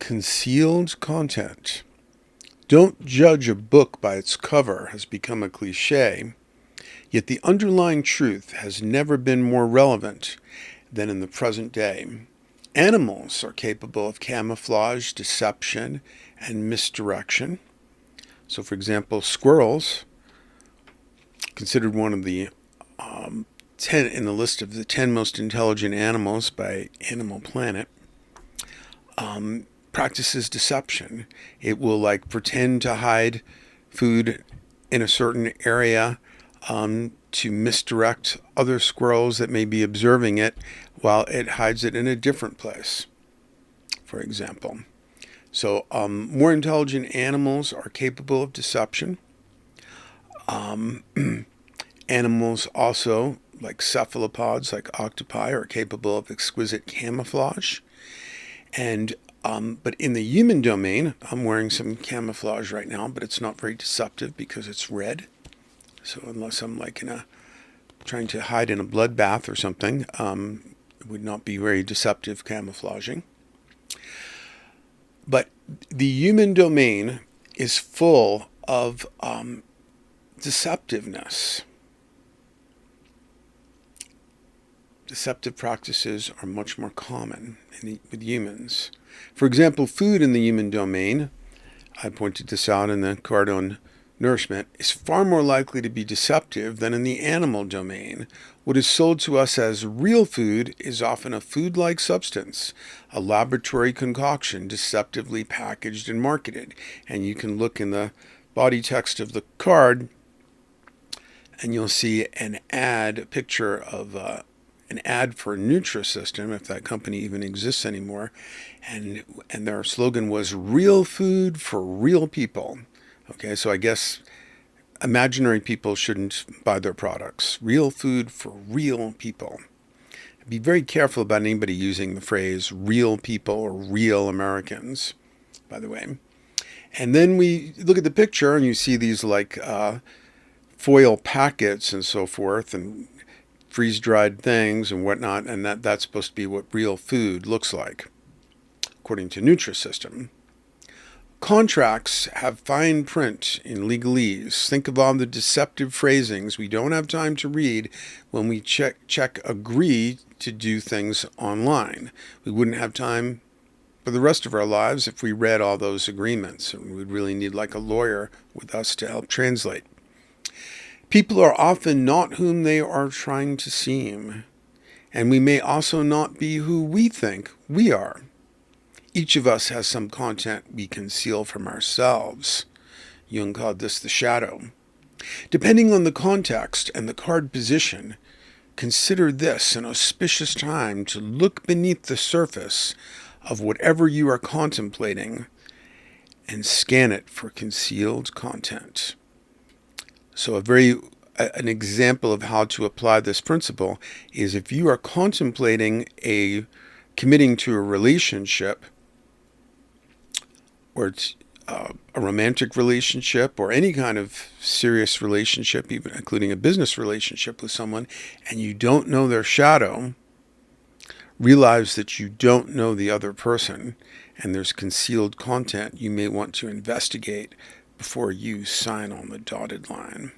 Concealed content. Don't judge a book by its cover has become a cliche, yet the underlying truth has never been more relevant than in the present day. Animals are capable of camouflage, deception, and misdirection. So, for example, squirrels, considered one of the 10 in the list of the 10 most intelligent animals by Animal Planet, practices deception. It will pretend to hide food in a certain area to misdirect other squirrels that may be observing it while it hides it in a different place, for example. So more intelligent animals are capable of deception. Animals also, like cephalopods, like octopi, are capable of exquisite camouflage. And but in the human domain, I'm wearing some camouflage right now, but it's not very deceptive because it's red. So unless I'm trying to hide in a bloodbath or something, it would not be very deceptive camouflaging. But the human domain is full of deceptiveness. Deceptive practices are much more common with humans. For example, food in the human domain, I pointed this out in the card on nourishment, is far more likely to be deceptive than in the animal domain. What is sold to us as real food is often a food-like substance, a laboratory concoction deceptively packaged and marketed. And you can look in the body text of the card and you'll see an ad, a picture of an ad for Nutrisystem, if that company even exists anymore, and their slogan was "Real food for real people." Okay, so I guess imaginary people shouldn't buy their products. Real food for real people. Be very careful about anybody using the phrase "real people" or "real Americans," by the way. And then we look at the picture and you see these foil packets and so forth, and freeze-dried things and whatnot, and that's supposed to be what real food looks like, according to Nutrisystem. Contracts have fine print in legalese. Think of all the deceptive phrasings we don't have time to read when we check agree to do things online. We wouldn't have time for the rest of our lives if we read all those agreements, and we'd really need a lawyer with us to help translate. People are often not whom they are trying to seem, and we may also not be who we think we are. Each of us has some content we conceal from ourselves. Jung called this the shadow. Depending on the context and the card position, consider this an auspicious time to look beneath the surface of whatever you are contemplating and scan it for concealed content. So an example of how to apply this principle is if you are contemplating committing to a relationship, or it's a romantic relationship or any kind of serious relationship, even including a business relationship with someone, and you don't know their shadow, realize that you don't know the other person and there's concealed content you may want to investigate before you sign on the dotted line.